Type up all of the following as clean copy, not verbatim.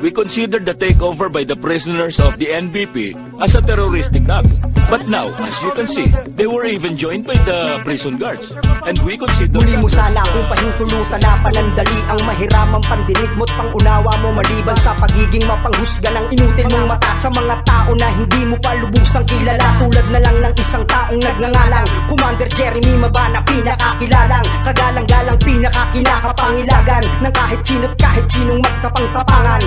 we considered the takeover by the prisoners of the NBP as a terroristic act. But now, as you can see, they were even joined by the prison guards. And we consider... Muli mo sana kung pahintulutan na panandali ang mahiramang pandinig mo't pangunawa mo maliban sa pagiging mapanghusga ng inutin mong mata sa mga tao na hindi mo pa lubusang kilala. Tulad na lang ng isang taong nagngangalang Commander Jeremy Mabana, pinakakilalang kagalang-galang pinakakinakapangilagan ng kahit sino't kahit sinong magtapang-tapangan.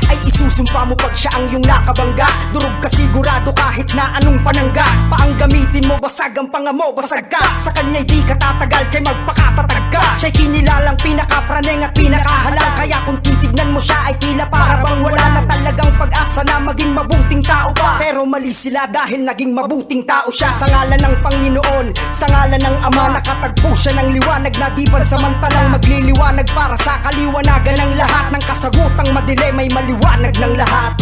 Ay isusumpa mo pag siya ang iyong nakabangga. Durog ka sigurado kahit na anong panangga. Paang gamitin mo, basag ang panga mo, basag ka. Sa kanya'y di ka tatagal, kay magpakatatag ka. Siya'y kinilalang pinakapraneng at pinakahalang. Kaya kung titignan mo siya ay tila para bang wala na talagang pag-asa na maging mabuting tao pa. Pero mali sila dahil naging mabuting tao siya. Sa ngalan ng Panginoon, sa ngalan ng Ama, nakatagpo siya ng liwanag na di pansamantalang magliliwanag para sa kaliwanagan ng lahat. Ng kasagutang madilim may maliwanag ng lahat.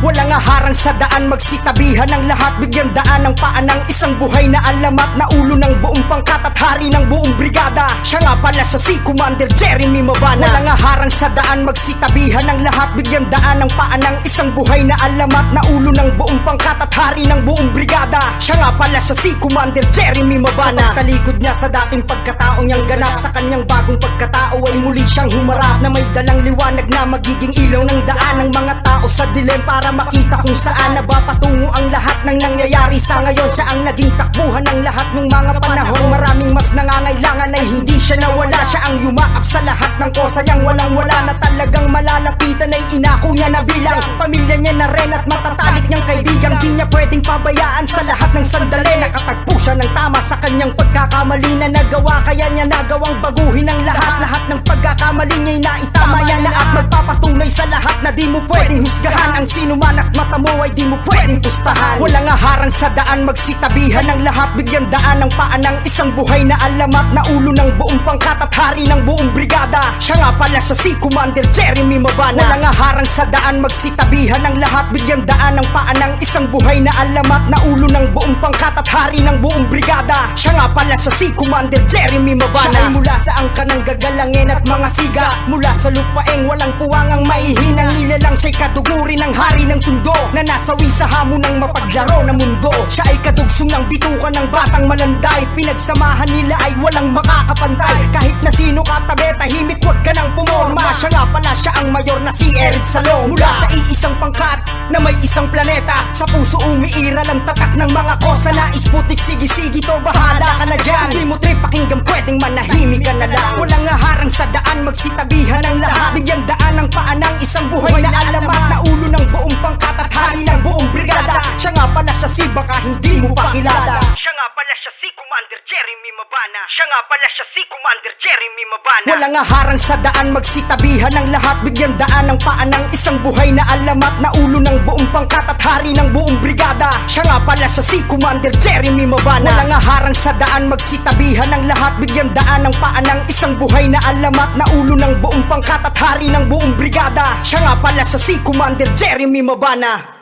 Walang aharang sa daan, magsitabihan ng lahat. Bigyan daan ng paan ng isang buhay na alamat na ulo ng buong pangkat at hari ng buong brigada. Siya nga pala siya si Commander Jeremy Mabana. Walang aharang sa daan, magsitabihan ng lahat. Bigyan daan ng paan ng isang buhay na alamat na ulo ng buong pangkat at hari ng buong brigada. Siya nga pala siya si Commander Jeremy Mabana. Sa pagtalikod niya sa dating pagkatao niyang ganap, sa kanyang bagong pagkatao ay muli siyang humarap na may dalang liwanag na magiging ilaw ng daan ng mga tao sa dilim para makita kung saan na ba patungo ang lahat ng nangyayari sa ngayon. Siya ang naging takbuhan ng lahat ng mga panahon. Maraming mas nangangailangan ay hindi siya nawala. Siya ang yumaap sa lahat ng kosa niyang walang-wala na talagang malalapitan ay inako niya na bilang pamilya niya na rin at matatalik niyang kaibigan. Di niya pwedeng pabayaan sa lahat ng sandali. Nakatagpo siya ng tama sa kanyang pagkakamali na nagawa, kaya niya nagawang baguhin ang lahat. Lahat ng pagkakamali niya'y naitama niya na at magpapatunay sa lahat na di mo pwedeng husgahan. Ang sino man at mata mo ay di mo pwedeng pustahan. Walang aharang sa daan, magsitabihan ng lahat. Bigyan daan ng paan ng isang buhay na alamat na ulo ng buong pangkat at hari ng buong brigada. Siya nga pala siya si Commander Jeremy Mabana. Walang aharang sa daan, magsitabihan ng lahat. Bigyan daan ng paan ng isang buhay na alamat na ulo ng buong pangkat at hari ng buong brigada. Siya nga pala siya si Commander Jeremy Mabana. Siya ay mula sa angka ng gagalangin at mga siga, mula sa lupaeng walang puwangang maihinang nilalang. Siya'y kaduguri ng hari ng tundo na nasawi sa hamon ng mapaglaro na mundo. Siya ay kadugsong ng bitukan ng batang malanday. Pinagsamahan nila ay walang makakapantay. Kahit na sino katabi, tahimik wag ka nang pumorma. Siya nga pala siya ang mayor na si Erid Salonga. Mula sa iisang pangkat na may isang planeta, sa puso umiiral ang tatak ng mga kosa na isputik. Sige-sige to, bahala ka na dyan. Di mo trip pakinggan, pwedeng manahimik ka na lang. Walang aharang sa daan, magsitabihan ng lahat. Bigyan daan ng paan ng isang buhay na alamat na ulo ng buong pangkat at hari ng buong brigada. Siya nga pala siya si baka hindi mo pa kilala. Siya nga pala siya si Commander Jeremy Mabana. Siya nga pala siya si Commander Jeremy Mabana. Walang aharang sa daan, magsitabihan ng lahat. Bigyan daan ng paan ng isang buhay na alamat na ulo ng buong pangkat at hari ng buong brigada. Siya nga pala siya si Commander Jeremy Mabana. Walang aharang sa daan, magsitabihan ng lahat. Bigyan daan ng paan ng isang buhay na alamat na ulo ng buong pangkat at hari ng buong brigada. Siya nga pala siya si Commander Jeremy Mabana.